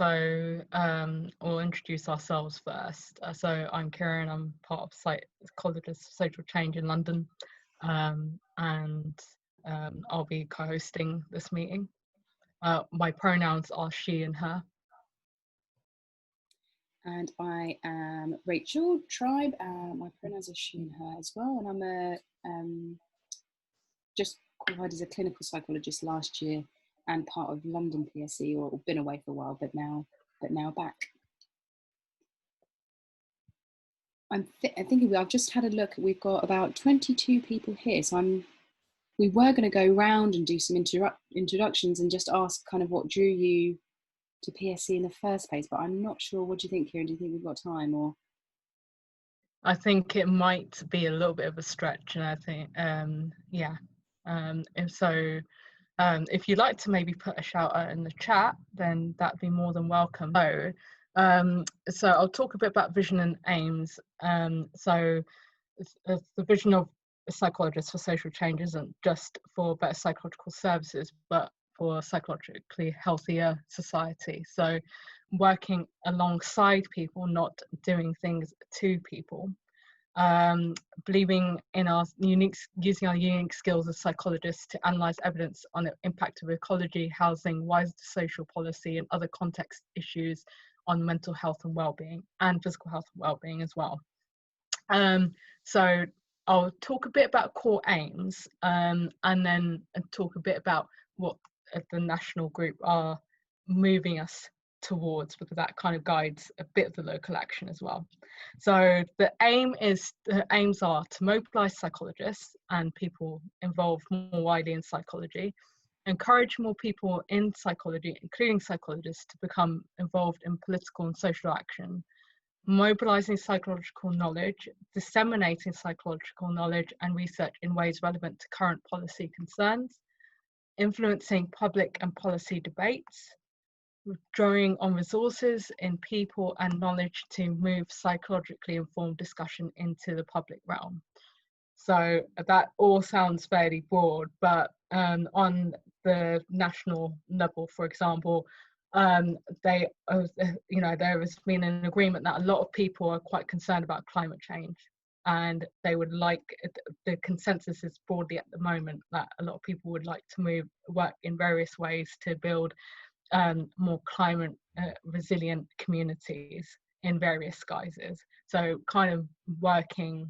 We'll introduce ourselves first. So I'm Kieran, I'm part of Psychologists for Social Change in London, and I'll be co-hosting this meeting. My pronouns are she and her. And I am Rachel Tribe, my pronouns are she and her as well, and I'm just qualified as a clinical psychologist last year and part of London PSC, or been away for a while, but now back. I'm thinking I've just had a look. We've got about 22 people here, so we were going to go round and do some introductions and just ask kind of what drew you to PSC in the first place. But I'm not sure. What do you think, Kieran? Do you think we've got time, or? I think it might be a little bit of a stretch, and I think if you'd like to maybe put a shout out in the chat, then that'd be more than welcome. So I'll talk a bit about vision and aims. So the vision of a psychologist for social change isn't just for better psychological services, but for a psychologically healthier society. So working alongside people, not doing things to people. Believing in using our unique skills as psychologists to analyse evidence on the impact of ecology, housing, wider social policy and other context issues on mental health and well-being, and physical health and well-being as well. So I'll talk a bit about core aims, and then talk a bit about what the national group are moving us towards, because that kind of guides a bit of the local action as well. So the aims are to mobilise psychologists and people involved more widely in psychology, encourage more people in psychology, including psychologists, to become involved in political and social action, mobilising psychological knowledge, disseminating psychological knowledge and research in ways relevant to current policy concerns, influencing public and policy debates, drawing on resources in people and knowledge to move psychologically informed discussion into the public realm. So that all sounds fairly broad, but on the national level, for example, there has been an agreement that a lot of people are quite concerned about climate change, and they would like, the consensus is broadly at the moment that a lot of people would like to work in various ways to build more climate resilient communities in various guises. So kind of working,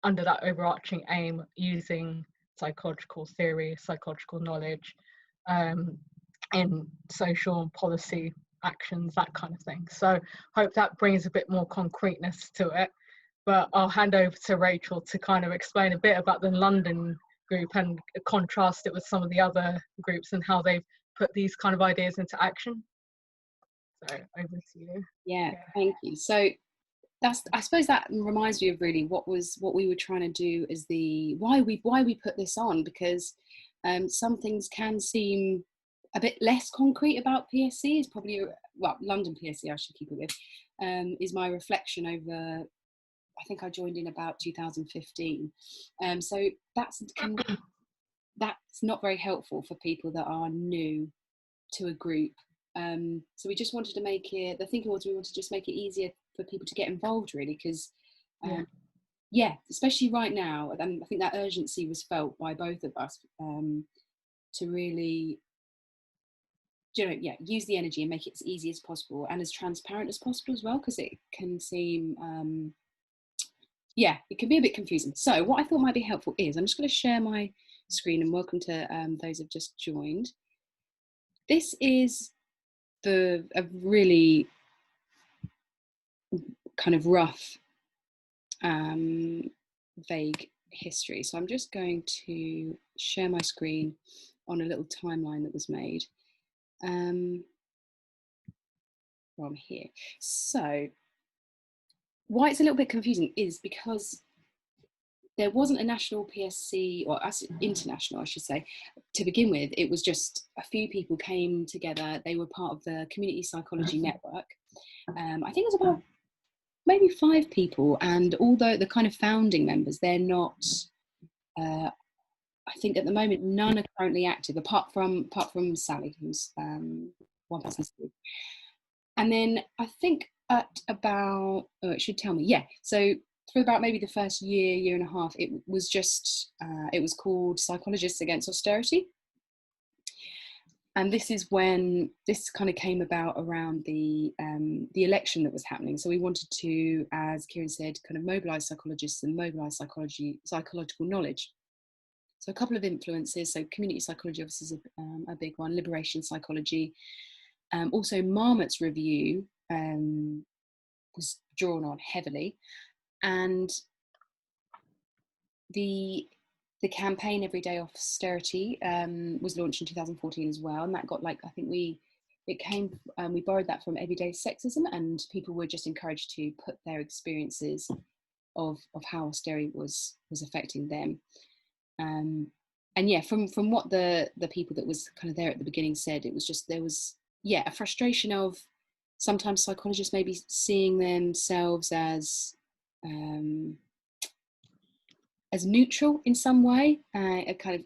under that overarching aim, using psychological theory, psychological knowledge in social and policy actions, that kind of thing. So hope that brings a bit more concreteness to it. But I'll hand over to Rachel to kind of explain a bit about the London group and contrast it with some of the other groups and how they've put these kind of ideas into action. So over to you. Yeah, thank you. So I suppose that reminds me of really what we were trying to do as why we put this on, because some things can seem a bit less concrete about PSC. Is probably London PSC, I should keep it with, is my reflection over. I think I joined in about 2015. So that's not very helpful for people that are new to a group. So we just wanted to make it, the thinking was we wanted to just make it easier for people to get involved, really, because especially right now, and I think that urgency was felt by both of us, to really use the energy and make it as easy as possible and as transparent as possible as well, because it can seem it can be a bit confusing. So what I thought might be helpful is I'm just going to share my screen, and welcome to those who've just joined. This is a really kind of rough, vague history. So I'm just going to share my screen on a little timeline that was made from here. So why it's a little bit confusing is because there wasn't a national PSC, or international, I should say, to begin with. It was just a few people came together. They were part of the Community Psychology Network. I think it was about maybe 5 people, and although the kind of founding members, they're not, I think at the moment, none are currently active, apart from Sally, who's one one person. And then I think at about, oh, it should tell me, yeah. So for about maybe the first year and a half, it was just, it was called Psychologists Against Austerity. And this is when this kind of came about around the election that was happening. So we wanted to, as Kieran said, kind of mobilise psychologists and mobilise psychological knowledge. So a couple of influences. So community psychology obviously is a big one. Liberation psychology. Also Marmot's review was drawn on heavily, and the campaign Everyday Austerity was launched in 2014 as well, and that got, like, I think we borrowed that from Everyday Sexism, and people were just encouraged to put their experiences of how austerity was affecting them. And yeah, from what the people that was kind of there at the beginning said, it was just, there was, yeah, a frustration of sometimes psychologists maybe seeing themselves as neutral in some way. But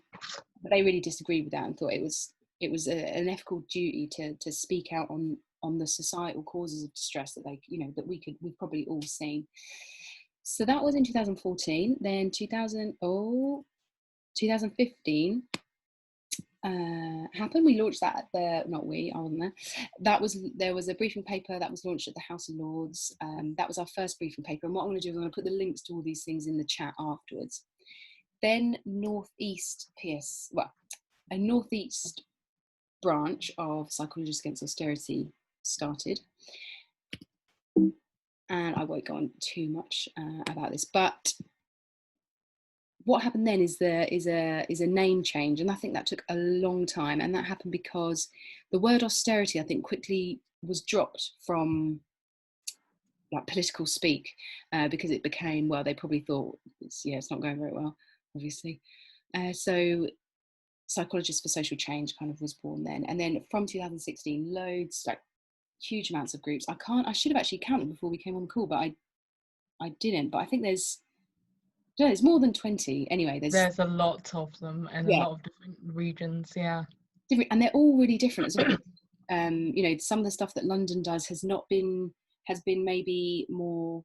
they really disagreed with that and thought it was an ethical duty to speak out on the societal causes of distress that we've probably all seen. So that was in 2014. Then 2015 happened. We launched that I wasn't there. There was a briefing paper that was launched at the House of Lords. That was our first briefing paper. And what I'm going to do is I'm going to put the links to all these things in the chat afterwards. Then a Northeast branch of Psychologists Against Austerity started. And I won't go on too much about this, but what happened then is a name change, and I think that took a long time, and that happened because the word austerity, I think, quickly was dropped from like political speak because it became, well, they probably thought it's not going very well, obviously. So Psychologists for Social Change kind of was born then, and then from 2016, loads, like huge amounts of groups. I should have actually counted before we came on the call, but I didn't. But I think there's more than 20 anyway. There's a lot of them in a lot of different regions, different, and they're all really different as well. Some of the stuff that London does has been maybe more,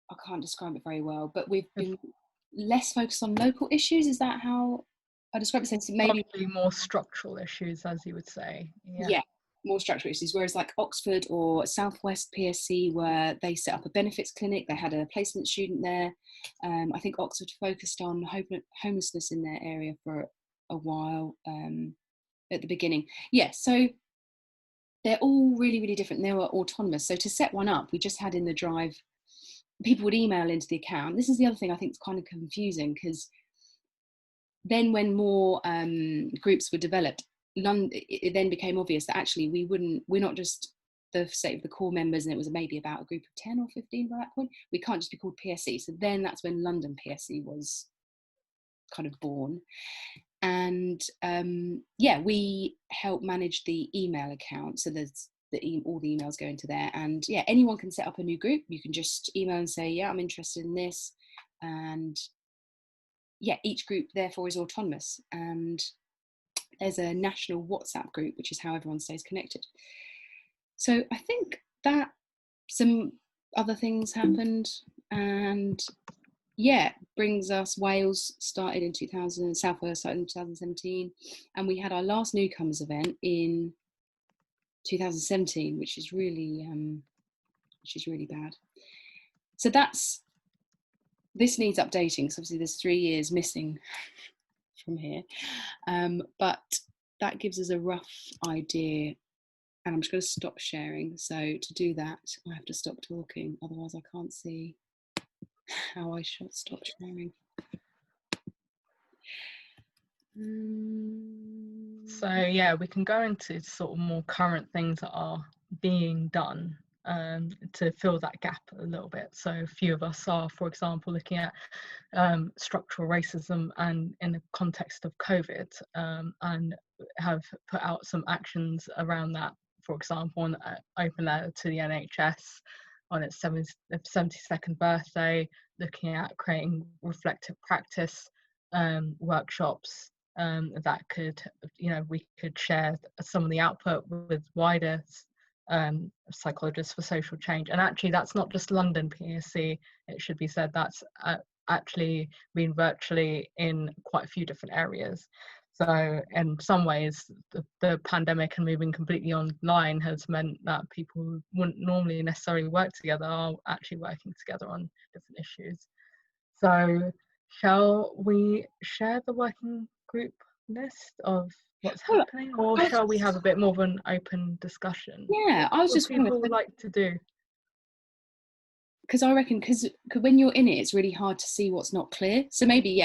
I can't describe it very well, but we've been less focused on local issues. Is that how I describe it? So maybe more structural issues, as you would say. More structural issues, whereas like Oxford or Southwest PSC, where they set up a benefits clinic, they had a placement student there. I think Oxford focused on homelessness in their area for a while at the beginning. So they're all really, really different. They were autonomous. So to set one up, we just had in the drive, people would email into the account. This is the other thing I think is kind of confusing, because then when more groups were developed, it then became obvious that actually we're not just the core members, and it was maybe about a group of 10 or 15 by that point. We can't just be called PSC. So then that's when London PSC was kind of born. And we help manage the email account. So there's all the emails go into there, and anyone can set up a new group. You can just email and say, I'm interested in this, and each group therefore is autonomous. And there's a national WhatsApp group, which is how everyone stays connected. So I think that some other things happened, and brings us, Wales started in 2000, South Wales started in 2017, and we had our last newcomers event in 2017, which is really bad. So this needs updating, because obviously there's 3 years missing from here, but that gives us a rough idea. And I'm just going to stop sharing. So to do that, I have to stop talking, otherwise I can't see how I should stop sharing. So we can go into sort of more current things that are being done to fill that gap a little bit. So a few of us are, for example, looking at structural racism and in the context of COVID, and have put out some actions around that. For example, an open letter to the NHS on its 72nd birthday, looking at creating reflective practice workshops that could, we could share some of the output with wider psychologists for social change. And actually that's not just London PSC, it should be said, that's actually been virtually in quite a few different areas. So in some ways the pandemic and moving completely online has meant that people who wouldn't normally necessarily work together are actually working together on different issues. So shall we share the working group list of what's happening, or shall we have a bit more of an open discussion? Yeah, I was just wondering what people like to do. Because I reckon, because when you're in it, it's really hard to see what's not clear. So maybe,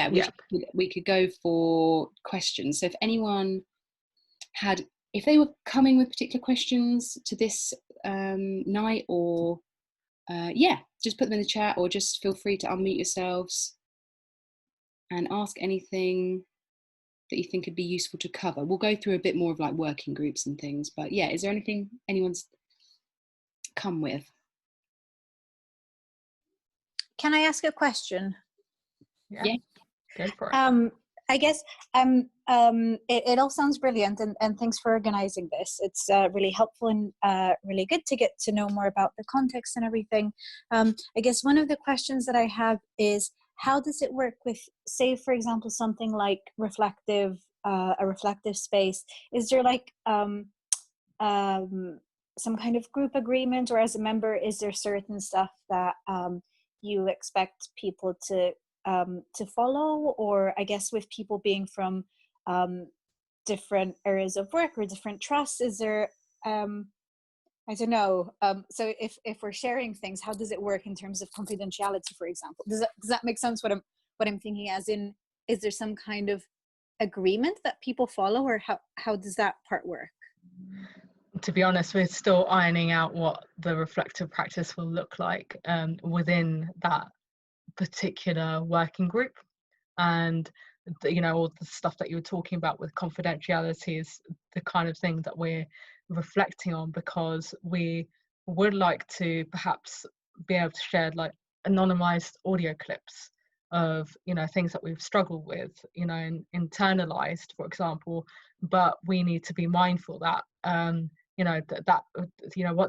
we could go for questions. So if anyone if they were coming with particular questions to this night, or just put them in the chat, or just feel free to unmute yourselves and ask anything that you think could be useful to cover. We'll go through a bit more of like working groups and things, but yeah, is there anything anyone's come with? Can I ask a question? Yeah. Go for it. I guess it all sounds brilliant, and thanks for organizing this. It's really helpful and really good to get to know more about the context and everything. I guess one of the questions that I have is, how does it work with, say, for example, something like a reflective space? Is there like some kind of group agreement, or as a member, is there certain stuff that you expect people to follow? Or I guess with people being from different areas of work or different trusts, is there I don't know, so if we're sharing things, how does it work in terms of confidentiality, for example? Does that make sense, what I'm thinking? As in, is there some kind of agreement that people follow, or how does that part work? To be honest, we're still ironing out what the reflective practice will look like within that particular working group. And all the stuff that you were talking about with confidentiality is the kind of thing that we're reflecting on, because we would like to perhaps be able to share like anonymized audio clips of things that we've struggled with, and internalized, for example. But we need to be mindful that once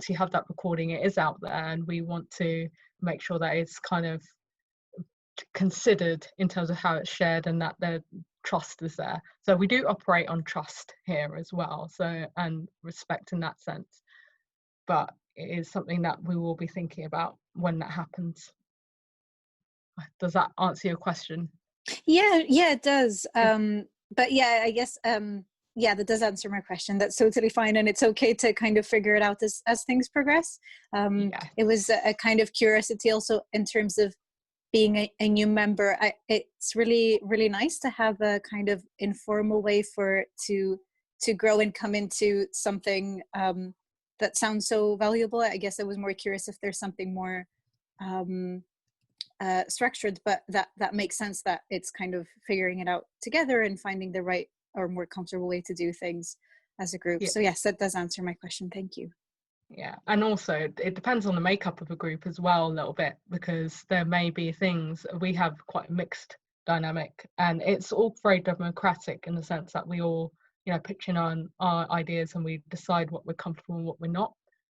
you have that recording, it is out there, and we want to make sure that it's kind of considered in terms of how it's shared, and that the trust is there. So we do operate on trust here as well, so, and respect in that sense. But it is something that we will be thinking about when that happens. Does that answer your question? Yeah, it does. But yeah, I guess that does answer my question. That's totally fine, and it's okay to kind of figure it out as things progress. It was a kind of curiosity also in terms of being a new member. It's really, really nice to have a kind of informal way to grow and come into something that sounds so valuable. I guess I was more curious if there's something more structured, but that makes sense, that it's kind of figuring it out together and finding the right or more comfortable way to do things as a group. So yes, that does answer my question. Thank you. Yeah, and also it depends on the makeup of a group as well a little bit, because there may be things, we have quite a mixed dynamic, and it's all very democratic in the sense that we all pitch in on our ideas, and we decide what we're comfortable and what we're not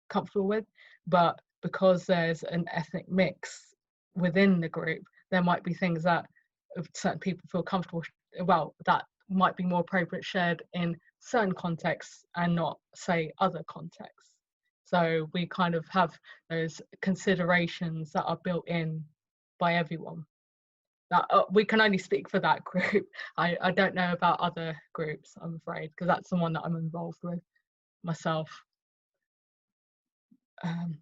comfortable with. But because there's an ethnic mix within the group, there might be things that certain people feel comfortable, that might be more appropriate shared in certain contexts and not, say, other contexts. So we kind of have those considerations that are built in by everyone. That we can only speak for that group. I don't know about other groups, I'm afraid, because that's the one that I'm involved with myself.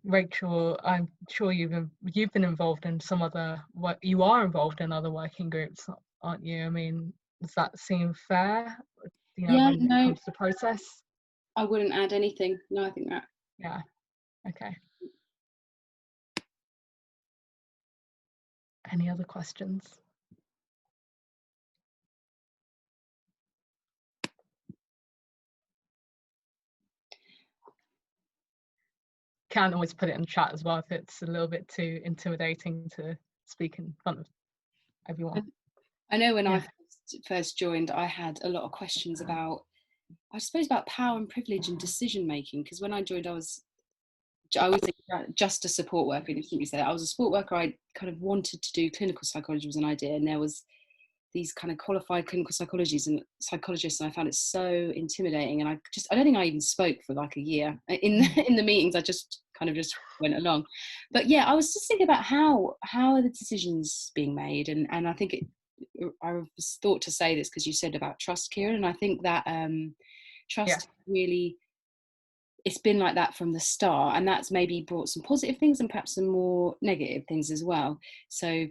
Rachel, I'm sure you've been involved in some other work. You are involved in other working groups, aren't you? I mean, does that seem fair? When it comes to process? I wouldn't add anything. No, I think that. Yeah. Okay. Any other questions? Can always put it in the chat as well if it's a little bit too intimidating to speak in front of everyone. I know when I first joined, I had a lot of questions about, I suppose, about power and privilege and decision making. Because when I joined, I always think just a support worker. And you said I was a support worker. I kind of wanted to do clinical psychology was an idea, and there was these kind of qualified clinical psychologists, and I found it so intimidating. And I don't think I even spoke for like a year in the meetings. I just kind of just went along. But yeah, I was just thinking about how are the decisions being made, and I think I was thought to say this because you said about trust, Kieran, and I think that trust really, it's been like that from the start, and that's maybe brought some positive things and perhaps some more negative things as well. So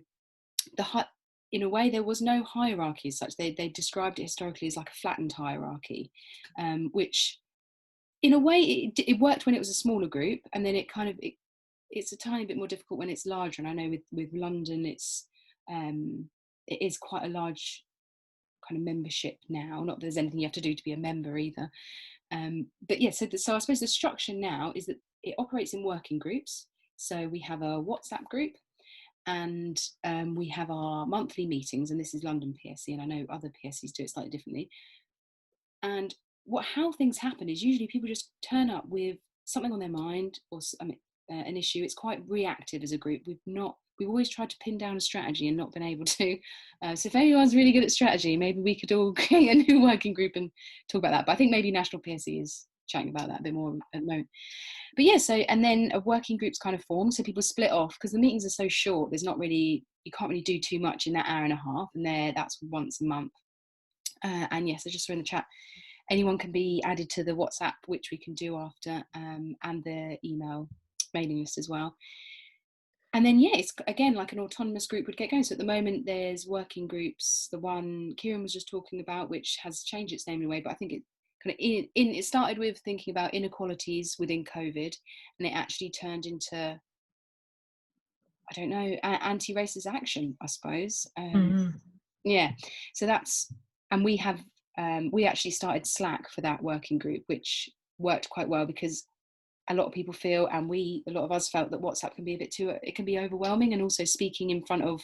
in a way, there was no hierarchy as such. They described it historically as like a flattened hierarchy, which in a way it worked when it was a smaller group, and then it's a tiny bit more difficult when it's larger. And I know with London, it is quite a large kind of membership now. Not that there's anything you have to do to be a member either. But yeah, so I suppose the structure now is that it operates in working groups. So we have a WhatsApp group, and we have our monthly meetings, and this is London PSC, and I know other PSCs do it slightly differently. And how things happen is usually people just turn up with something on their mind, or an issue. It's quite reactive as a group. We've always tried to pin down a strategy and not been able to. So if anyone's really good at strategy, maybe we could all create a new working group and talk about that. But I think maybe National PSC is chatting about that a bit more at the moment. But yeah, and then a working group's kind of formed, so people split off because the meetings are so short. You can't really do too much in that hour and a half, and that's once a month. And yes, I just saw in the chat, anyone can be added to the WhatsApp, which we can do after, and the email mailing list as well. And then yeah, it's again like an autonomous group would get going. So at the moment there's working groups, the one Kieran was just talking about, which has changed its name in a way, but I think it kind of it started with thinking about inequalities within COVID, and it actually turned into, I don't know, anti-racist action, I suppose. Yeah, so and we actually started Slack for that working group, which worked quite well because a lot of people feel, and a lot of us felt, that WhatsApp can be it can be overwhelming, and also speaking in front of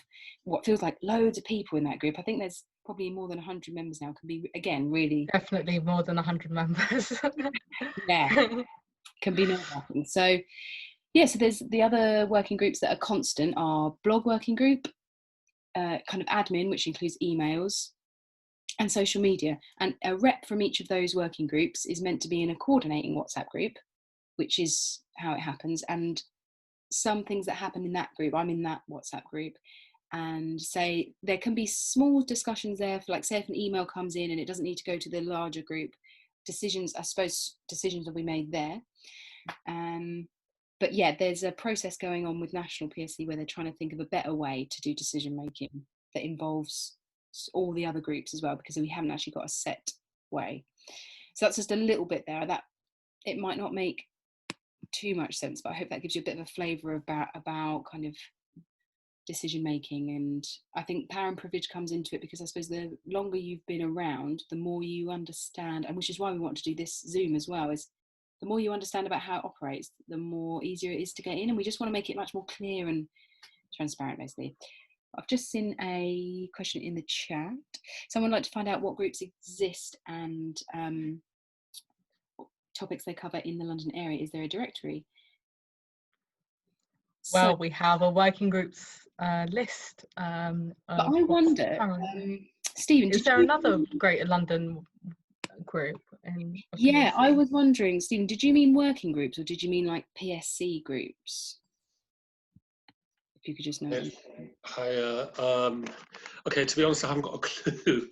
what feels like loads of people in that group. I think there's probably more than 100 members now, can be, again, really... Definitely more than 100 members. Yeah, can be nerve-wracking. So yeah, so there's the other working groups that are constant are blog working group, kind of admin, which includes emails, and social media. And a rep from each of those working groups is meant to be in a coordinating WhatsApp group, which is how it happens. And some things that happen in that group, I'm in that WhatsApp group, and say there can be small discussions there for, like, say if an email comes in and it doesn't need to go to the larger group, decisions will be made there. But yeah, there's a process going on with National PSC where they're trying to think of a better way to do decision making that involves all the other groups as well, because we haven't actually got a set way. So that's just a little bit there. That it might not make too much sense, but I hope that gives you a bit of a flavour about kind of decision making. And I think power and privilege comes into it because I suppose the longer you've been around, the more you understand, and which is why we want to do this Zoom as well, is the more you understand about how it operates, the more easier it is to get in, and we just want to make it much more clear and transparent, basically. I've just seen a question in the chat. Someone would like to find out what groups exist and topics they cover in the London area. Is there a directory? Well, we have a working groups list. But I wonder, Stephen, is there another Greater London group? Yeah, I was wondering, Stephen, did you mean working groups or did you mean like PSC groups? If you could just know. Okay, to be honest, I haven't got a clue.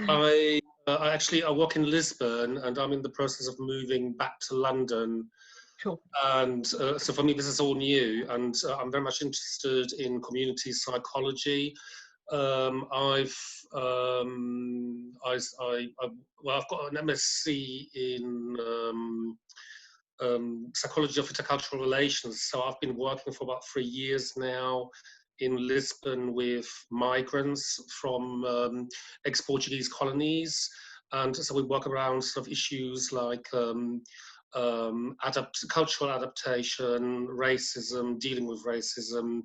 I work in Lisbon, and I'm in the process of moving back to London. Sure. And so for me, this is all new, and I'm very much interested in community psychology. I've got an MSc in psychology of intercultural relations. So I've been working for about 3 years now in Lisbon with migrants from ex-Portuguese colonies. And so we work around sort of issues like cultural adaptation, racism, dealing with racism,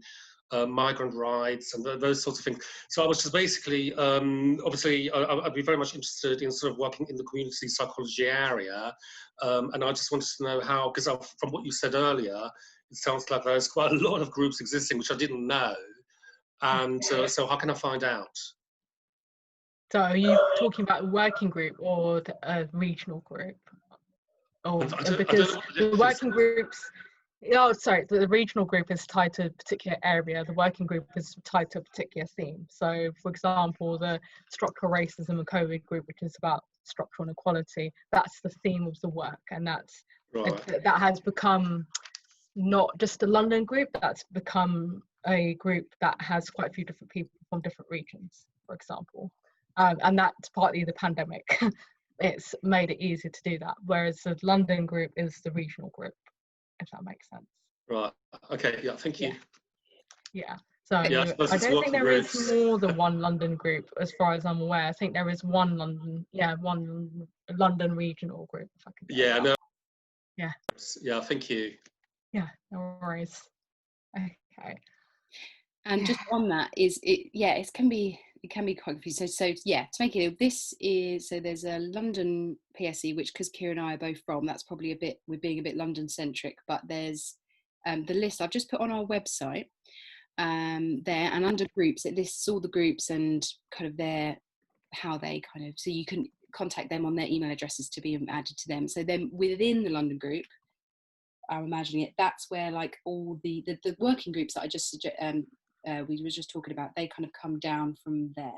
migrant rights and those sorts of things. So I was just basically, obviously, I'd be very much interested in sort of working in the community psychology area. And I just wanted to know how, because from what you said earlier, it sounds like there's quite a lot of groups existing, which I didn't know. And so how can I find out? So are you talking about a working group or a regional group? Or because the working groups, oh, sorry, the regional group is tied to a particular area. The working group is tied to a particular theme. So, for example, the structural racism and COVID group, which is about structural inequality, that's the theme of the work, and that's that has become not just a London group. That's become a group that has quite a few different people from different regions, for example, and that's partly the pandemic. It's made it easier to do that, whereas the London group is the regional group, if that makes sense. Right. Okay. Yeah. Thank you. Yeah. So yeah, I don't think there is more than one London group, as far as I'm aware. I think there is one London regional group. If I can yeah. No. Yeah. Yeah. Thank you. Yeah. No worries. Okay. And just on that it can be quite confusing. So yeah, to make it, this is, so there's a London PSC, which, because Kira and I are both from, that's probably we're being a bit London centric, but there's the list I've just put on our website there, and under groups it lists all the groups and kind of how they kind of, so you can contact them on their email addresses to be added to them. So then within the London group, I'm imagining it, that's where like all the working groups that I just we were just talking about, they kind of come down from there.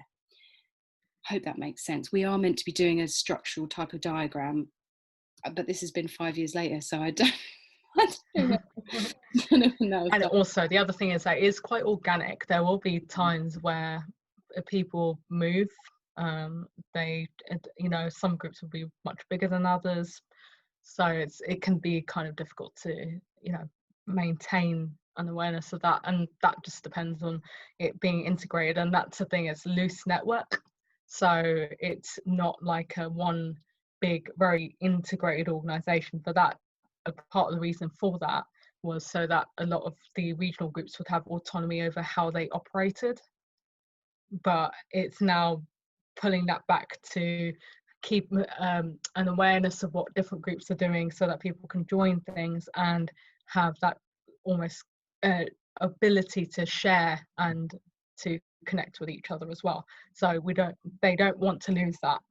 Hope that makes sense. We are meant to be doing a structural type of diagram, but this has been 5 years later, so I don't know. And also the other thing is that it's quite organic. There will be times where people move. They, some groups will be much bigger than others, so it can be kind of difficult to maintain an awareness of that, and that just depends on it being integrated. And that's the thing, it's loose network, so it's not like a one big very integrated organization. For that, a part of the reason for that was so that a lot of the regional groups would have autonomy over how they operated, but it's now pulling that back to keep an awareness of what different groups are doing, so that people can join things and have that almost ability to share and to connect with each other as well. So they don't want to lose that.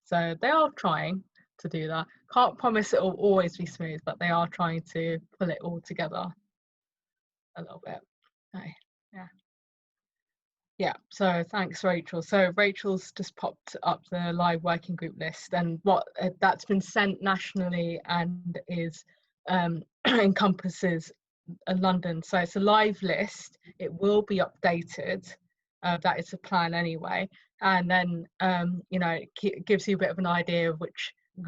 So they are trying to do that. Can't promise it will always be smooth, but they are trying to pull it all together a little bit. Okay. Yeah, so thanks, Rachel. So Rachel's just popped up the live working group list, and what that's been sent nationally and is encompasses London. So it's a live list. It will be updated. That is the plan anyway. And then it gives you a bit of an idea of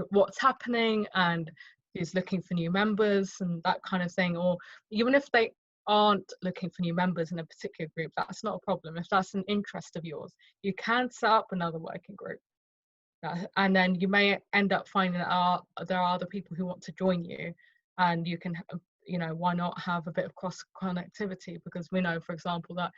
what's happening and who's looking for new members and that kind of thing. Or even if they aren't looking for new members in a particular group, that's not a problem. If that's an interest of yours, you can set up another working group, and then you may end up finding that there are other people who want to join you, and you can, why not have a bit of cross connectivity? Because we know, for example, that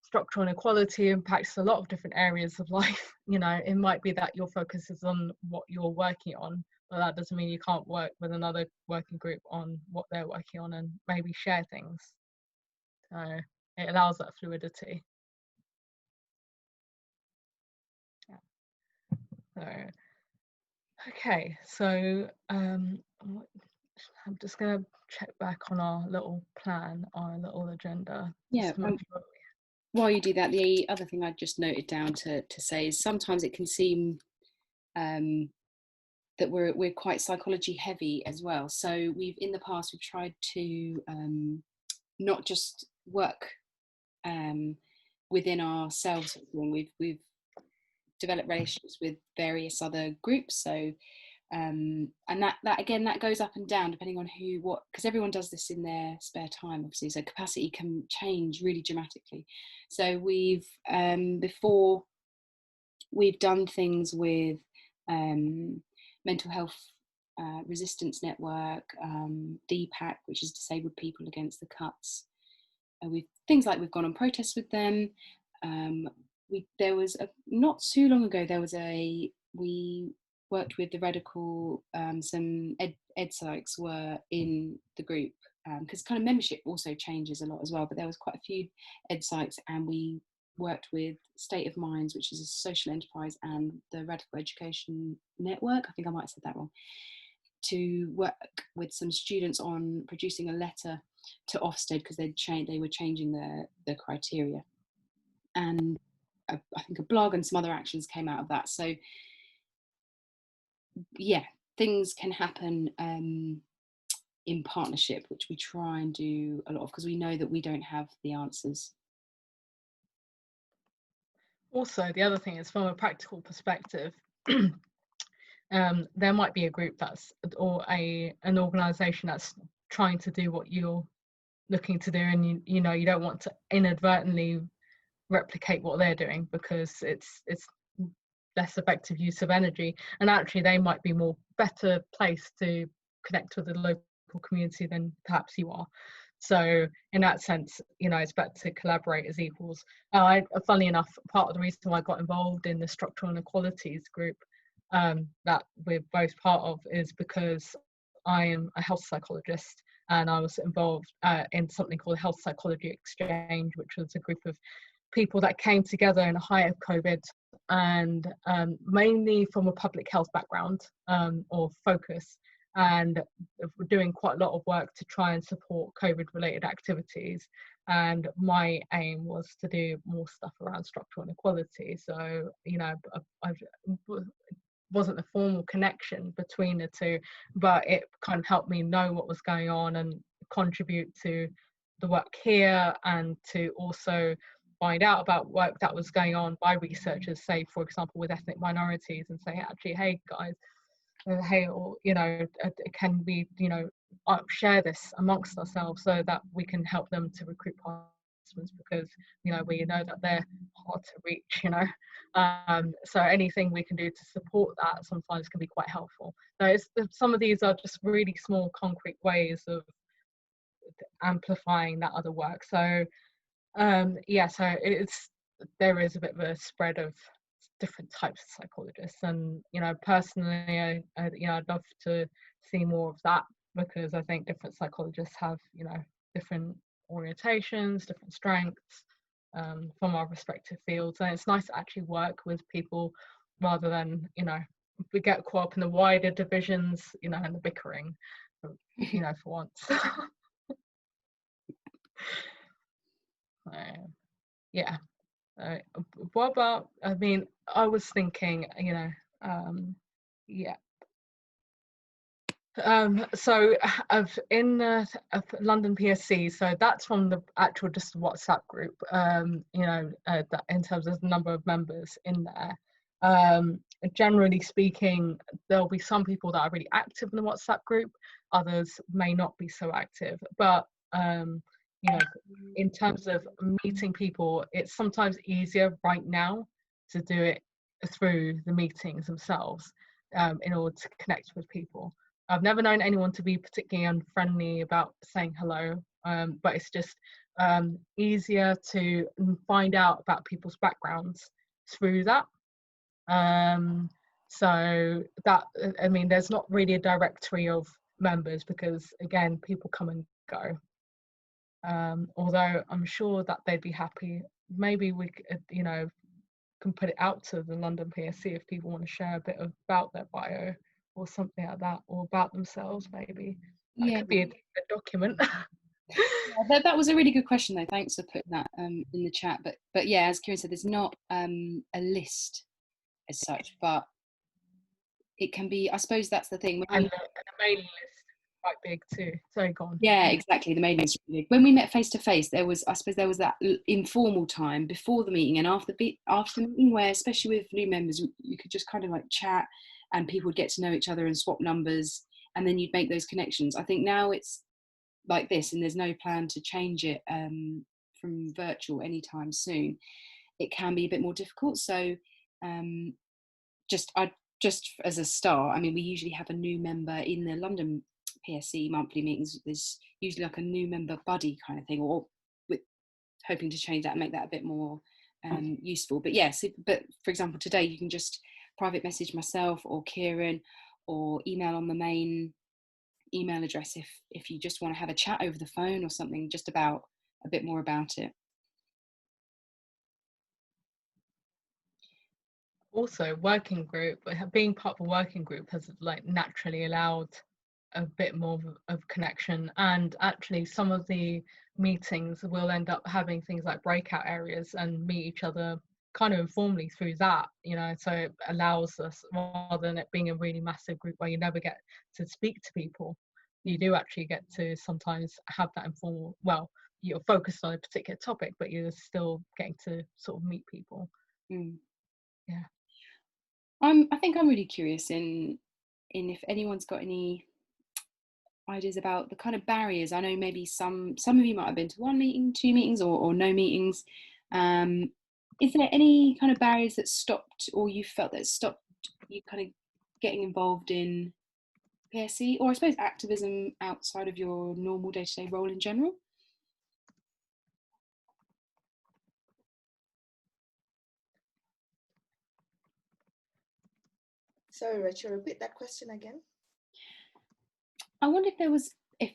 structural inequality impacts a lot of different areas of life. It might be that your focus is on what you're working on, but that doesn't mean you can't work with another working group on what they're working on and maybe share things. So it allows that fluidity. So, okay, so I'm just going to check back on our little plan, our little agenda. Yeah. While you do that, the other thing I just noted down to say is sometimes it can seem that we're quite psychology heavy as well. So in the past we've tried to not just work within ourselves. We've developed relationships with various other groups. So and that again, that goes up and down depending on because everyone does this in their spare time, obviously, so capacity can change really dramatically. So we've before we've done things with mental health resistance network, DPAC, which is Disabled People Against the Cuts, things like we've gone on protests with them. There was not too long ago, we worked with the Radical, some ed psychs were in the group, because kind of membership also changes a lot as well, but there was quite a few ed psychs, and we worked with State of Minds, which is a social enterprise, and the Radical Education Network, I think I might have said that wrong, to work with some students on producing a letter to Ofsted, because they were changing the criteria, and I think a blog and some other actions came out of that. So yeah, things can happen in partnership, which we try and do a lot of, because we know that we don't have the answers. Also, the other thing is, from a practical perspective, there might be a group or an organisation that's trying to do what you're looking to do, and you know you don't want to inadvertently replicate what they're doing, because it's less effective use of energy, and actually they might be better placed to connect with the local community than perhaps you are. So in that sense, you know, it's better to collaborate as equals. Funnily enough, part of the reason why I got involved in the structural inequalities group that we're both part of is because I am a health psychologist, and I was involved in something called Health Psychology Exchange, which was a group of people that came together in the height of COVID, and mainly from a public health background or focus, and we're doing quite a lot of work to try and support COVID related activities. And my aim was to do more stuff around structural inequality. So, you know, I wasn't a formal connection between the two, but it kind of helped me know what was going on and contribute to the work here, and to also find out about work that was going on by researchers, say, for example, with ethnic minorities, and say, actually, hey guys, hey, or, you know, can we, you know, share this amongst ourselves so that we can help them to recruit participants, because, you know, we know that they're hard to reach, you know. So anything we can do to support that sometimes can be quite helpful. So some of these are just really small, concrete ways of amplifying that other work. So yeah, so there is a bit of a spread of different types of psychologists, and you know, personally, you know, I'd love to see more of that, because I think different psychologists have, you know, different orientations, different strengths from our respective fields, and it's nice to actually work with people rather than, you know, we get caught up in the wider divisions, you know, and the bickering, you know, for once. Yeah. What about, I mean, I was thinking, you know, yeah. So of London PSC, so that's from the actual just WhatsApp group, you know, that in terms of the number of members in there. Generally speaking, there'll be some people that are really active in the WhatsApp group, others may not be so active, but you know, in terms of meeting people, it's sometimes easier right now to do it through the meetings themselves, in order to connect with people. I've never known anyone to be particularly unfriendly about saying hello, but it's just easier to find out about people's backgrounds through that. So that, I mean, there's not really a directory of members, because again, people come and go. Although I'm sure that they'd be happy. Maybe we could, you know, can put it out to the London PSC if people want to share a bit about their bio or something like that, or about themselves, maybe. That could be a document. Yeah, that was a really good question, though. Thanks for putting that in the chat. But yeah, as Kieran said, there's not a list as such, but it can be. I suppose that's the thing. And the mailing list is quite big too. Sorry, go on. Yeah, exactly. The mailing list is really big. When we met face to face, there was that informal time before the meeting and after the meeting, where, especially with new members, you could just kind of like chat, and people would get to know each other and swap numbers, and then you'd make those connections. I think now it's like this, and there's no plan to change it from virtual anytime soon. It can be a bit more difficult. So just as a start, I mean, we usually have a new member in the London PSC monthly meetings. There's usually like a new member buddy kind of thing, or hoping to change that and make that a bit more useful. But yes, but for example, today you can just private message myself or Kieran, or email on the main email address if you just want to have a chat over the phone or something, just about a bit more about it. Also, working group, being part of a working group has like naturally allowed a bit more of connection, and actually some of the meetings will end up having things like breakout areas and meet each other kind of informally through that, you know, so it allows us, rather than it being a really massive group where you never get to speak to people, you do actually get to sometimes have that informal, well, you're focused on a particular topic but you're still getting to sort of meet people. Yeah, I think I'm really curious in if anyone's got any ideas about the kind of barriers. I know maybe some of you might have been to 1 meeting, 2 meetings, or no meetings. Is there any kind of barriers that stopped, or you felt that stopped you kind of getting involved in PSC, or I suppose activism outside of your normal day-to-day role in general? Sorry, Rachel, repeat that question again. I wonder if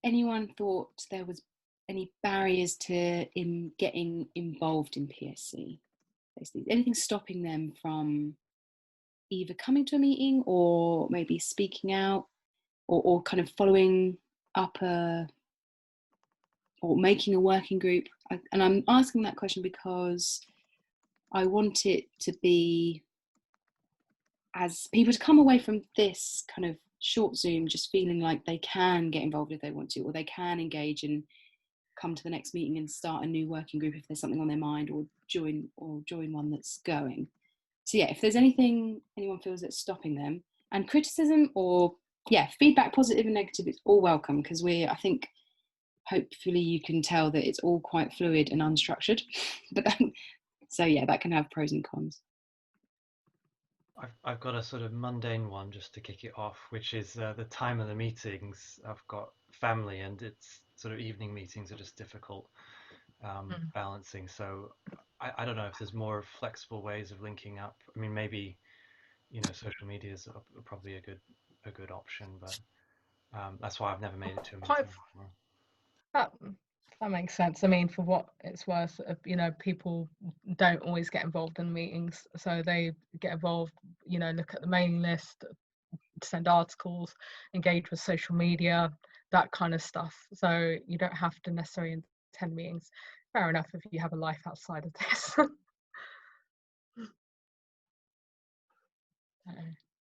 anyone thought there was any barriers to getting involved in PSC. Basically, anything stopping them from either coming to a meeting or maybe speaking out, or kind of following up or making a working group. And I'm asking that question because I want it to be, as people to come away from this kind of short Zoom just feeling like they can get involved if they want to, or they can engage and come to the next meeting and start a new working group if there's something on their mind, or join one that's going. So yeah, if there's anything anyone feels that's stopping them, and criticism or feedback, positive and negative, it's all welcome, because I think hopefully you can tell that it's all quite fluid and unstructured. But that can have pros and cons. I've got a sort of mundane one just to kick it off, which is the time of the meetings. I've got family, and it's sort of evening meetings are just difficult balancing. So I don't know if there's more flexible ways of linking up. I mean, maybe, you know, social media is probably a good option, but that's why I've never made it to a meeting before. That makes sense. I mean, for what it's worth, you know, people don't always get involved in meetings, so they get involved, you know, look at the mailing list, send articles, engage with social media, that kind of stuff. So you don't have to necessarily attend meetings. Fair enough if you have a life outside of this.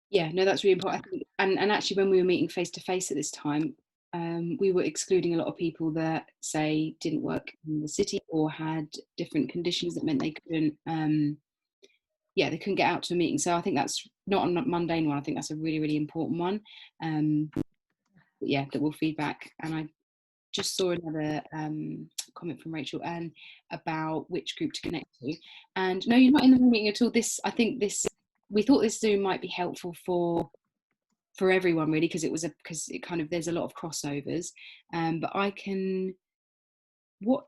Yeah, no, that's really important. I think, and actually, when we were meeting face to face at this time, we were excluding a lot of people that, say, didn't work in the city or had different conditions that meant they couldn't they couldn't get out to a meeting. So I think that's not a mundane one. I think that's a really, really important one. That will feed back. And I just saw another comment from Rachel and about which group to connect to. And no, you're not in the meeting at all. We thought this Zoom might be helpful for everyone, really, because it kind of, there's a lot of crossovers. But what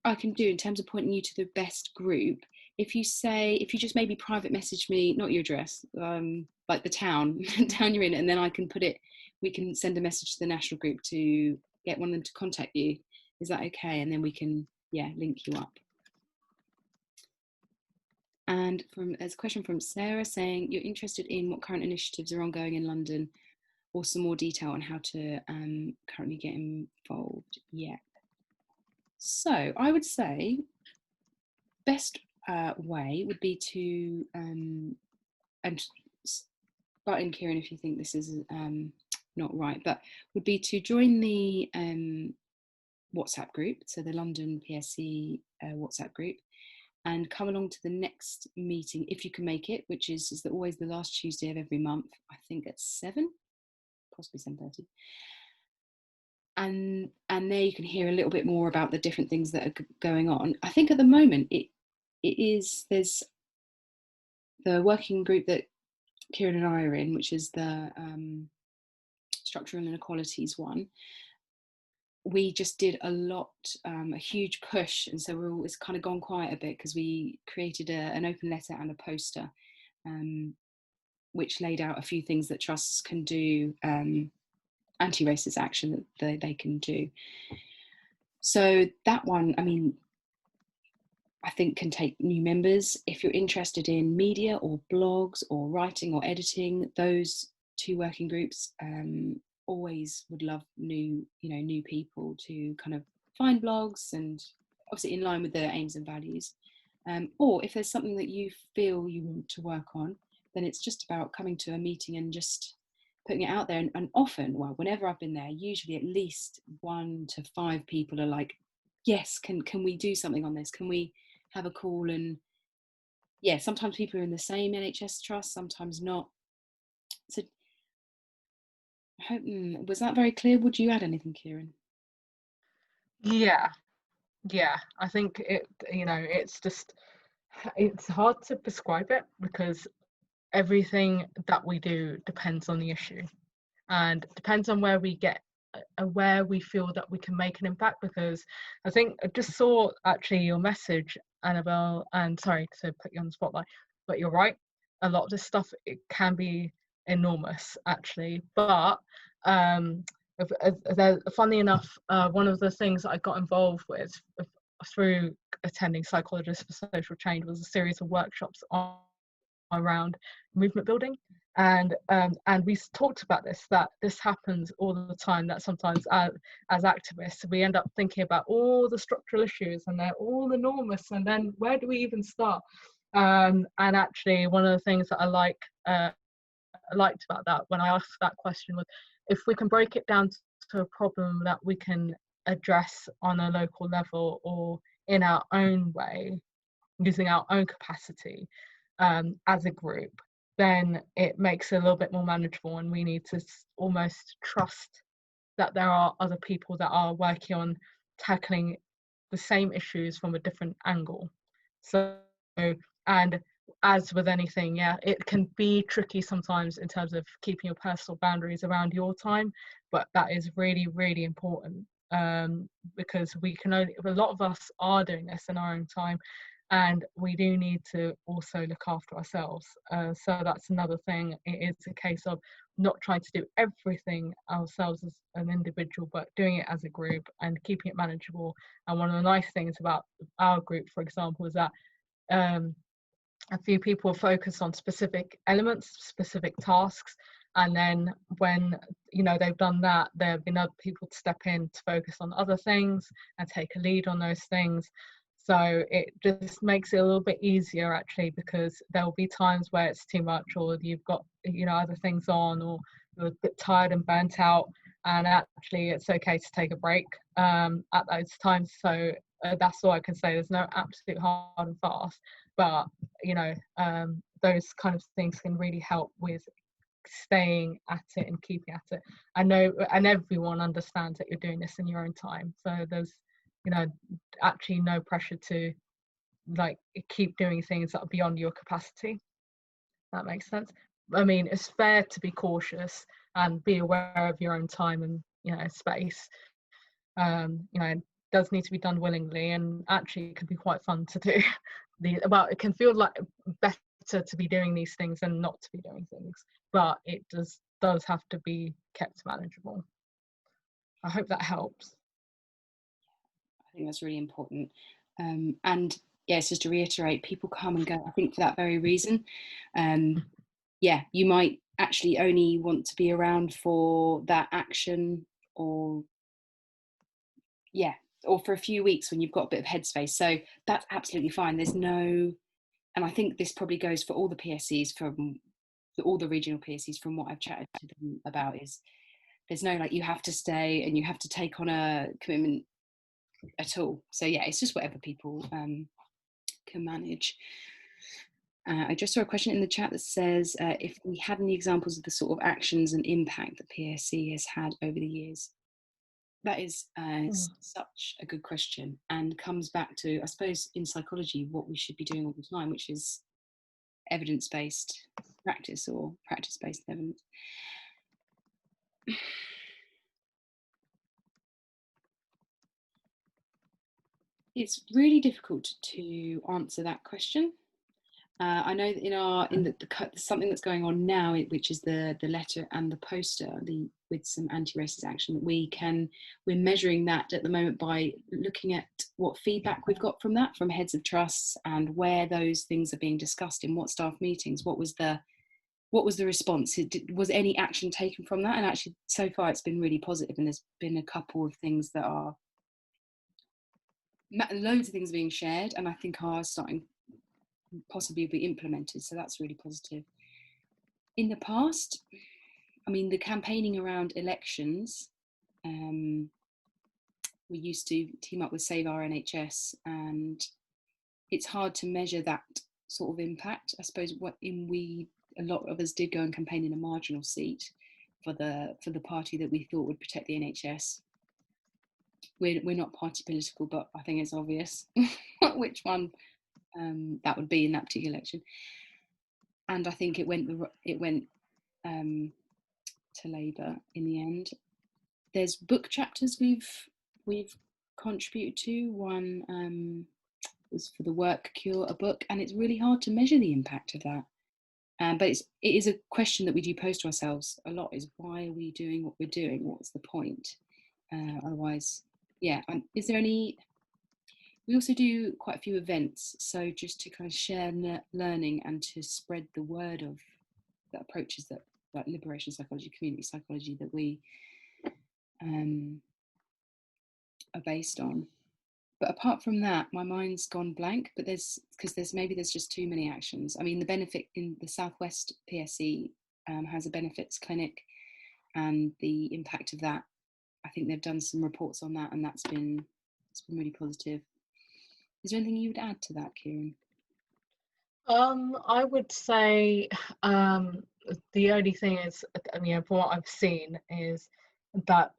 I can do in terms of pointing you to the best group, if you just maybe private message me, not your address, like the town you're in, and then we can send a message to the national group to get one of them to contact you. Is that okay? And then we can link you up. And there's a question from Sarah saying, you're interested in what current initiatives are ongoing in London, or some more detail on how to currently get involved. Yeah. So I would say best way would be to, and butt in, Kieran, if you think this is not right, but would be to join the WhatsApp group, so the London PSC WhatsApp group, and come along to the next meeting if you can make it, which is always the last Tuesday of every month, I think at 7, possibly 7:30. And there you can hear a little bit more about the different things that are going on. I think at the moment there's the working group that Kieran and I are in, which is the structural inequalities one. we just did a lot, a huge push, and so it's kind of gone quiet a bit because we created an open letter and a poster, which laid out a few things that trusts can do, anti-racist action that they can do. So that one, I mean, I think can take new members. If you're interested in media or blogs or writing or editing, those 2 working groups always would love new people to kind of find blogs, and obviously in line with their aims and values. Or if there's something that you feel you want to work on, then it's just about coming to a meeting and just putting it out there. And often, well, whenever I've been there, usually at least 1 to 5 people are like, yes, can we do something on this? Can we have a call? And yeah, sometimes people are in the same NHS trust, sometimes not. So I hope, was that very clear? Would you add anything, Kieran? Yeah, I think it's hard to prescribe it because everything that we do depends on the issue and depends on where we feel that we can make an impact. Because I think I just saw actually your message, Annabelle, and sorry to put you on the spotlight, but you're right, a lot of this stuff, it can be enormous actually. But funny enough, one of the things that I got involved with through attending Psychologists for Social Change was a series of workshops around movement building, and we talked about that this happens all the time, that sometimes as activists we end up thinking about all the structural issues and they're all enormous, and then where do we even start? And actually one of the things that I liked about that when I asked that question was, if we can break it down to a problem that we can address on a local level or in our own way, using our own capacity as a group, then it makes it a little bit more manageable, and we need to almost trust that there are other people that are working on tackling the same issues from a different angle. So, and as with anything, yeah, it can be tricky sometimes in terms of keeping your personal boundaries around your time, but that is really, really important, because a lot of us are doing this in our own time, and we do need to also look after ourselves. So that's another thing. It is a case of not trying to do everything ourselves as an individual, but doing it as a group and keeping it manageable. And one of the nice things about our group, for example, is that a few people focus on specific elements, specific tasks, and then when they've done that, there have been other people to step in to focus on other things and take a lead on those things. So it just makes it a little bit easier actually, because there'll be times where it's too much, or you've got other things on, or you're a bit tired and burnt out, and actually it's okay to take a break at those times. So that's all I can say. There's no absolute hard and fast, but those kind of things can really help with staying at it and keeping at it. I know, and everyone understands that you're doing this in your own time, so there's actually no pressure to keep doing things that are beyond your capacity. That makes sense. I mean, it's fair to be cautious and be aware of your own time and space. It does need to be done willingly, and actually it can be quite fun to do. It can feel like better to be doing these things than not to be doing things, but it does have to be kept manageable. I hope that helps. I think that's really important. And yes, just to reiterate, people come and go, I think, for that very reason. Yeah, you might actually only want to be around for that action, or for a few weeks when you've got a bit of headspace. So that's absolutely fine. There's no, and I think this probably goes for all the PSCs, all the regional PSCs, from what I've chatted to them about, is there's no you have to stay and you have to take on a commitment at all. So yeah, it's just whatever people can manage. I just saw a question in the chat that says if we had any examples of the sort of actions and impact that PSC has had over the years. That is such a good question, and comes back to, I suppose, in psychology, what we should be doing all the time, which is evidence-based practice, or practice-based evidence. It's really difficult to answer that question. I know that in the something that's going on now, which is the letter and the poster, with some anti-racist action, that we're measuring that at the moment by looking at what feedback we've got from that, from heads of trusts, and where those things are being discussed in what staff meetings. What was the response? Was any action taken from that? And actually, so far, it's been really positive, and there's been a couple of things that are loads of things being shared, and I think are starting possibly be implemented, so that's really positive. In the past, I mean, the campaigning around elections, we used to team up with Save Our NHS, and it's hard to measure that sort of impact. I suppose a lot of us did go and campaign in a marginal seat for the party that we thought would protect the NHS. We're not party political, but I think it's obvious which one that would be in that particular election. And I think it went to Labour in the end. There's book chapters we've contributed to. One was for the Work Cure, a book, and it's really hard to measure the impact of that. But it is a question that we do pose to ourselves a lot: is why are we doing what we're doing? What's the point? Otherwise, yeah. Is there any? We also do quite a few events, so just to kind of share learning and to spread the word of the approaches that, like liberation psychology, community psychology, that we are based on. But apart from that, my mind's gone blank. But there's just too many actions. I mean, the benefit in the Southwest PSC has a benefits clinic, and the impact of that, I think they've done some reports on that, and it's been really positive. Is there anything you would add to that, Kieran? I would say the only thing is, I mean, from what I've seen, is that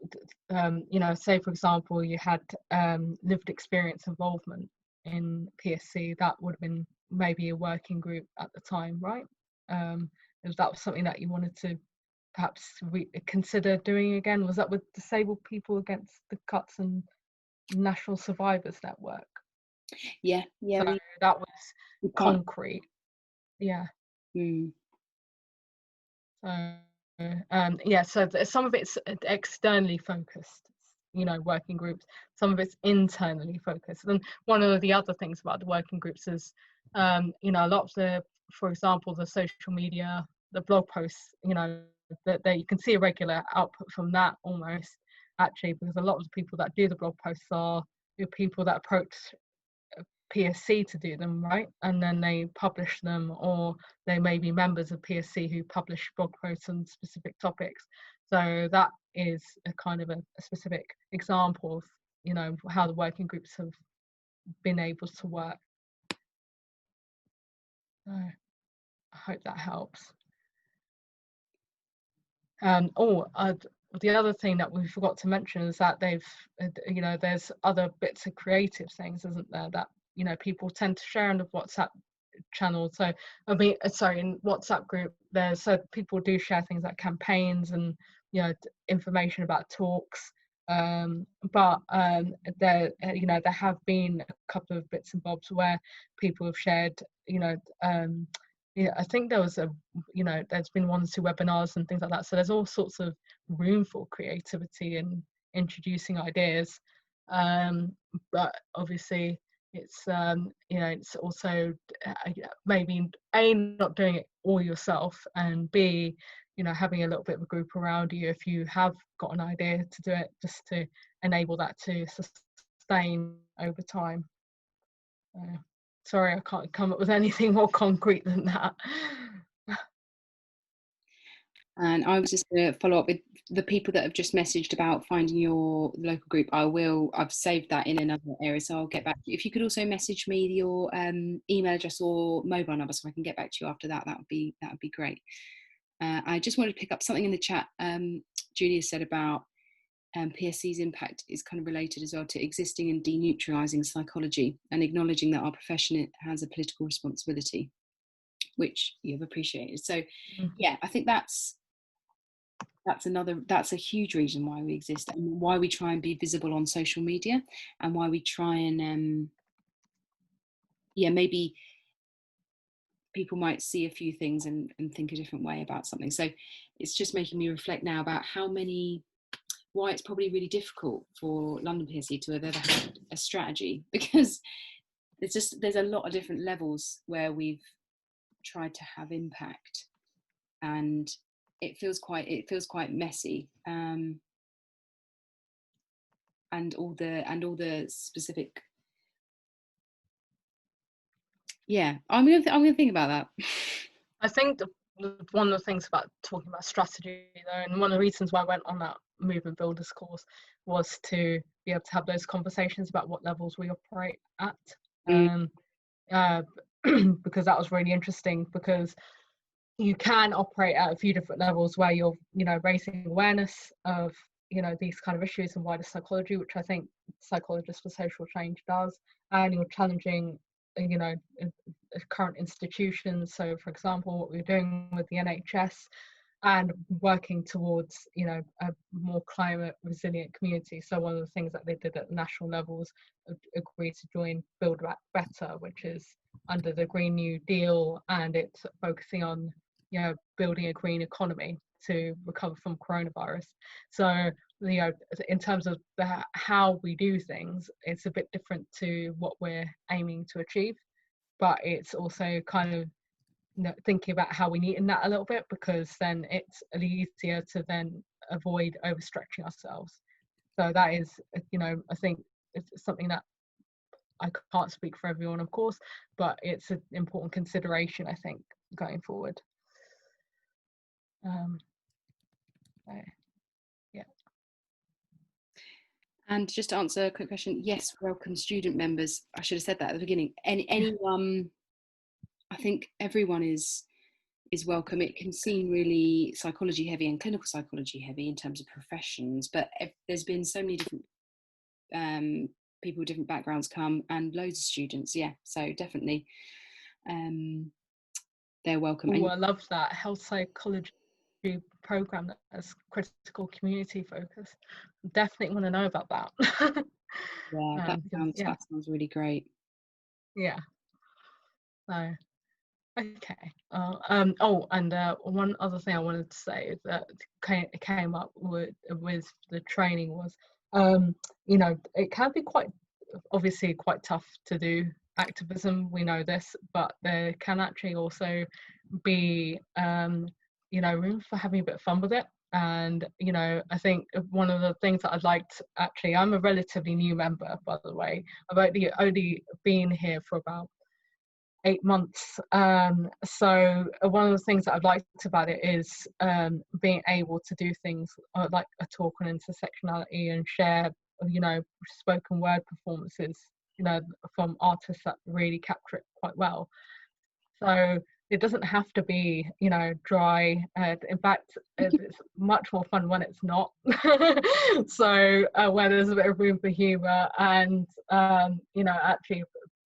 say for example you had lived experience involvement in PSC, that would have been maybe a working group at the time, right? If that was something that you wanted to perhaps consider doing again, was that with Disabled People Against the Cuts and National Survivors Network? Yeah. So that was concrete. Yeah. So some of it's externally focused, working groups. Some of it's internally focused. And one of the other things about the working groups is, a lot of for example, the social media, the blog posts, that you can see a regular output from that almost, actually, because a lot of the people that do the blog posts are the people that approach PSC to do them, right? And then they publish them, or they may be members of PSC who publish blog posts on specific topics. So that is a kind of a specific example of how the working groups have been able to work. So I hope that helps. The other thing that we forgot to mention is that there's other bits of creative things, isn't there, that people tend to share in the WhatsApp channel. So in WhatsApp group, people do share things like campaigns and information about talks. But there have been a couple of bits and bobs where people have shared, I think there was there's been 1 or 2 webinars and things like that. So there's all sorts of room for creativity and introducing ideas. But obviously, it's it's also maybe A, not doing it all yourself, and B, having a little bit of a group around you if you have got an idea to do it, just to enable that to sustain over time. Sorry, I can't come up with anything more concrete than that. And I was just going to follow up with the people that have just messaged about finding your local group. I've saved that in another area, so I'll get back to you. If you could also message me your email address or mobile number so I can get back to you after that, that would be great. I just wanted to pick up something in the chat. Julia said about PSC's impact is kind of related as well to existing and deneutralising psychology and acknowledging that our profession has a political responsibility, which you've appreciated. So yeah, I think that's that's a huge reason why we exist, and why we try and be visible on social media, and why we try and maybe people might see a few things and think a different way about something. So it's just making me reflect now about why it's probably really difficult for London PSC to have ever had a strategy, because there's a lot of different levels where we've tried to have impact, and it feels quite messy, and all the specific. Yeah, I'm gonna think about that. I think one of the things about talking about strategy, though, and one of the reasons why I went on that movement builders course, was to be able to have those conversations about what levels we operate at. Because that was really interesting, because you can operate at a few different levels where you're, raising awareness of, these kind of issues and wider psychology, which I think Psychologists for Social Change does, and you're challenging, current institutions. So, for example, what we're doing with the NHS, and working towards, a more climate resilient community. So one of the things that they did at national levels, agreed to join Build Back Better, which is under the Green New Deal, and it's focusing on, building a green economy to recover from coronavirus. So, in terms of how we do things, it's a bit different to what we're aiming to achieve, but it's also kind of, thinking about how we neaten that a little bit, because then it's easier to then avoid overstretching ourselves. So that is, I think it's something that I can't speak for everyone, of course, but it's an important consideration, I think, going forward. Yeah. And just to answer a quick question, yes, welcome student members. I should have said that at the beginning. Anyone, I think everyone is welcome. It can seem really psychology heavy and clinical psychology heavy in terms of professions, but there's been so many different people with different backgrounds come, and loads of students. Yeah, so definitely they're welcome. Oh, I love that health psychology program that has critical community focus. Definitely want to know about that. Yeah, that sounds really great. Yeah. So, okay. And one other thing I wanted to say that came up with the training was, it can be quite tough to do activism. We know this, but there can actually also be, room for having a bit of fun with it. And I think one of the things that I'd like to, actually, I'm a relatively new member, by the way. I've only been here for about 8 months. So one of the things that I've liked about it is being able to do things like a talk on intersectionality, and share, spoken word performances, from artists that really capture it quite well. So it doesn't have to be, dry. In fact, it's much more fun when it's not. So where there's a bit of room for humour, and actually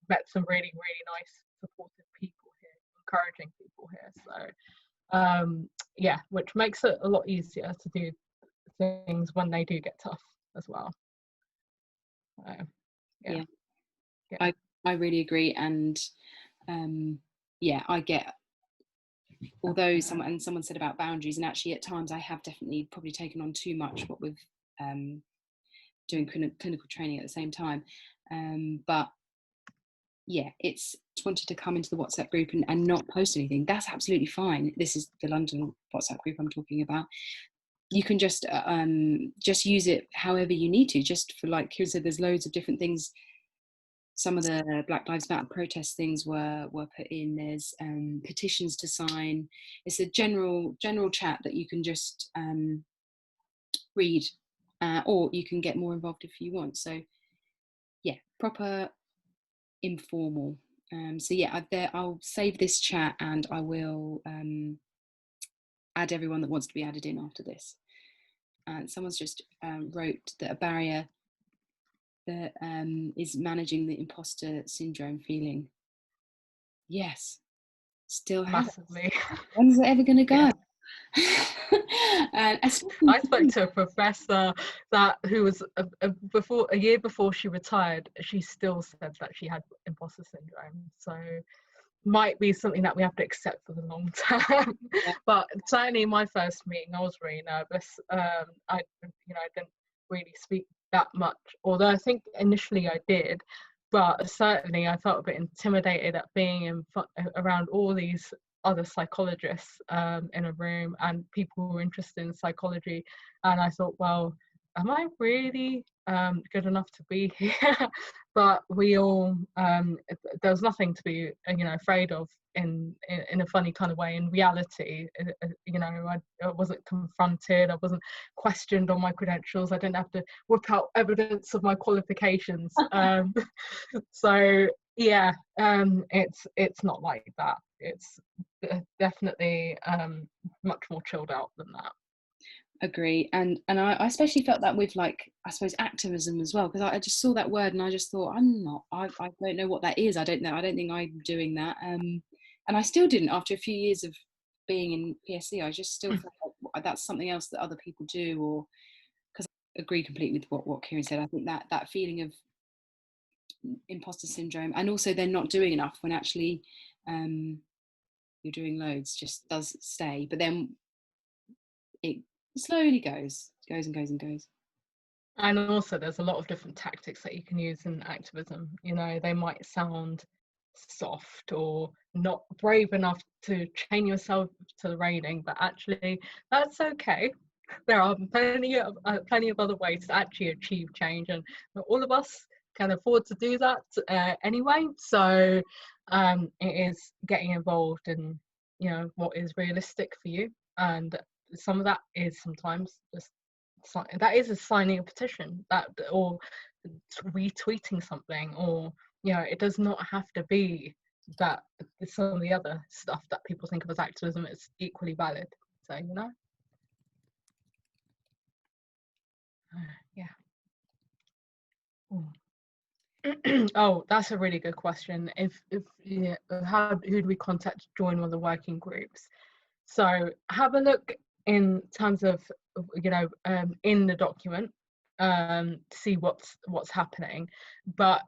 met some really, really nice supportive people here, encouraging people here. So which makes it a lot easier to do things when they do get tough as well. Yeah. I really agree, and I get, although someone said about boundaries, and actually at times I have definitely probably taken on too much, what with doing clinical training at the same time, but yeah, it's just wanted to come into the WhatsApp group and not post anything. That's absolutely fine. This is the London WhatsApp group I'm talking about. You can just use it however you need to, just for, like Kira said, there's loads of different things. Some of the Black Lives Matter protest things were put in. There's petitions to sign. It's a general chat that you can just read, or you can get more involved if you want. So yeah, proper informal. So yeah, I'll save this chat, and I will add everyone that wants to be added in after this. And someone's just wrote that a barrier that is managing the imposter syndrome feeling. Yes, still massively. When's it ever going to go? And I spoke to a professor who was a year before she retired. She still said that she had imposter syndrome. So might be something that we have to accept for the long term. But certainly in my first meeting, I was really nervous. I didn't really speak that much, although I think initially I did. But certainly I felt a bit intimidated at being around all these other psychologists in a room and people who were interested in psychology. And I thought, well, am I really good enough to be here? But we all, there was nothing to be, afraid of in a funny kind of way. In reality, I wasn't confronted, I wasn't questioned on my credentials, I didn't have to whip out evidence of my qualifications. So yeah, it's not like that. It's definitely much more chilled out than that. Agree. And I especially felt that with, like, I suppose activism as well, because I just saw that word and I just thought, I don't know what that is. I don't think I'm doing that. And I still didn't after a few years of being in PSC. I just still felt like that's something else that other people do, or because I agree completely with what Kieran said. I think that feeling of imposter syndrome, and also they're not doing enough when actually you're doing loads, just does stay. But then it slowly goes and goes and goes. And also there's a lot of different tactics that you can use in activism. They might sound soft or not brave enough to chain yourself to the railing, but actually that's okay. There are plenty of other ways to actually achieve change, and all of us can afford to do that anyway. So it is getting involved in what is realistic for you, and some of that is sometimes just that is a signing a petition, that or retweeting something, or it does not have to be that. Some of the other stuff that people think of as activism is equally valid. So yeah. Oh, that's a really good question. If who do we contact to join one of the working groups? So have a look in terms of in the document, see what's happening. But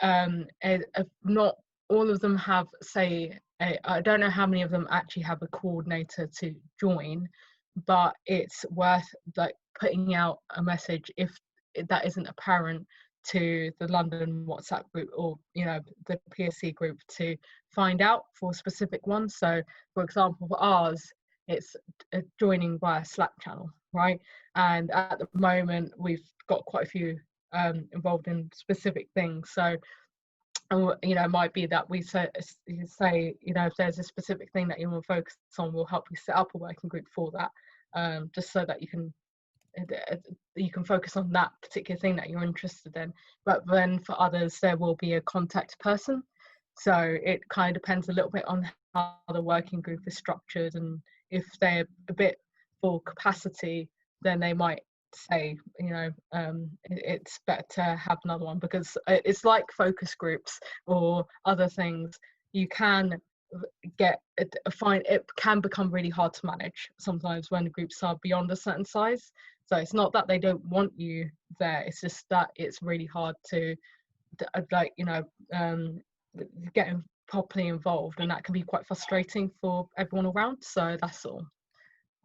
not all of them have, say, I don't know how many of them actually have a coordinator to join, but it's worth like putting out a message if that isn't apparent to the London WhatsApp group or the PSC group, to find out for specific ones. So for example, for ours, it's joining via Slack channel, right? And at the moment we've got quite a few involved in specific things. So it might be that we say if there's a specific thing that you want to focus on, we'll help you set up a working group for that, just so that you can focus on that particular thing that you're interested in. But then for others, there will be a contact person. So it kind of depends a little bit on how the working group is structured, and if they're a bit full capacity, then they might say it's better to have another one, because it's like focus groups or other things. You can it can become really hard to manage sometimes when the groups are beyond a certain size. So it's not that they don't want you there, it's just that it's really hard to get properly involved, and that can be quite frustrating for everyone around. So that's all.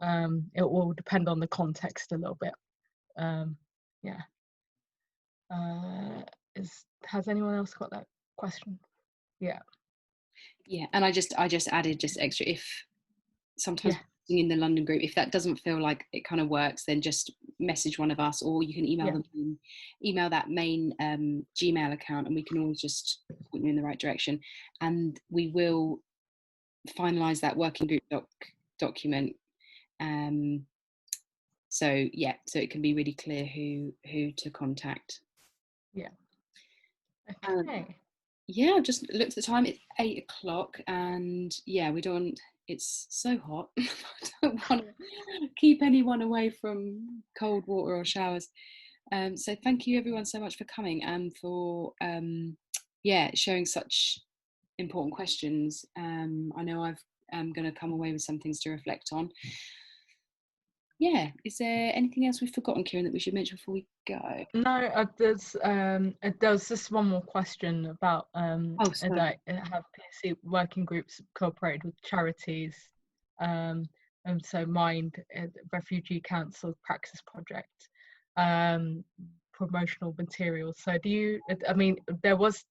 It will depend on the context a little bit. Yeah. Has anyone else got that question? Yeah. And I just added just extra, if sometimes in the London group, if that doesn't feel like it kind of works, then just message one of us, or you can email that main Gmail account, and we can always just point you in the right direction, and we will finalize that working group document, so it can be really clear who to contact. Okay. I've just looked at the time, it's 8 o'clock, and it's so hot. I don't want to keep anyone away from cold water or showers. So thank you everyone so much for coming, and for showing such important questions. I know I'm going to come away with some things to reflect on. yeah, is there anything else we've forgotten, Kieran, that we should mention before we go? No, there's just one more question about that have PSC working groups cooperated with charities, and so Mind, Refugee Council Praxis Project, promotional materials. So do you, I mean, there was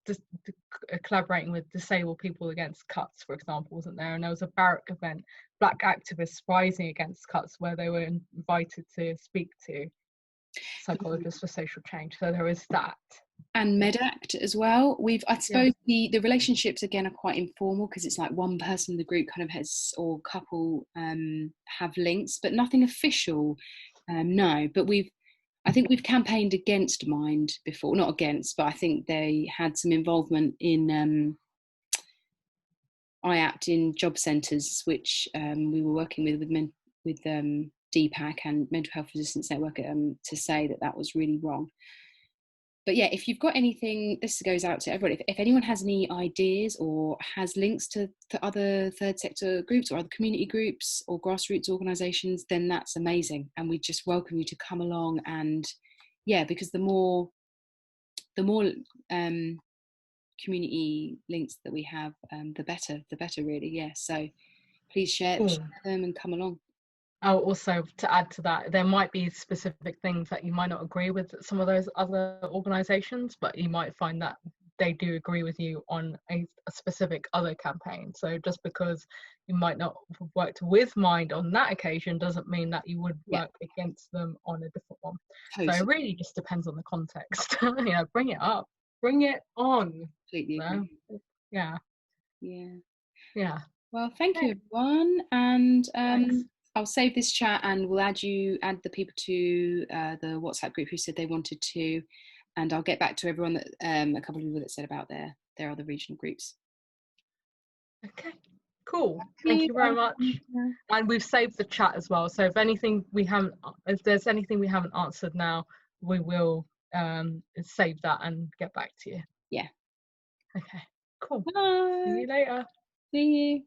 collaborating with Disabled People Against Cuts, for example, wasn't there? And there was a Barrack event, Black activists rising against cuts, where they were invited to speak to Psychologists for Social Change. So there is that. And MedAct as well. I suppose the relationships again are quite informal, because it's like one person in the group kind of has, or couple have links, but nothing official. No, but I think we've campaigned against Mind before, not against, but I think they had some involvement in IAPT in job centres, which we were working with DPAC and Mental Health Resistance Network to say that was really wrong. But yeah, if you've got anything, this goes out to everyone. If anyone has any ideas or has links to other third sector groups or other community groups or grassroots organisations, then that's amazing. And we just welcome you to come along. And yeah, because the more community links that we have, the better really. Yeah. So please share them and come along. Oh, also to add to that, there might be specific things that you might not agree with some of those other organisations, but you might find that they do agree with you on a specific other campaign. So just because you might not have worked with Mind on that occasion doesn't mean that you would work against them on a different one. Totally. So it really just depends on the context. Bring it up, bring it on. Completely agree. Yeah. Well, thank you everyone, and I'll save this chat and we'll add the people to the WhatsApp group who said they wanted to, and I'll get back to everyone that a couple of people that said about their other regional groups. Okay, cool. Thank you very much. And we've saved the chat as well. So if there's anything we haven't answered now, we will save that and get back to you. Yeah. Okay. Cool. Bye. See you later. See you.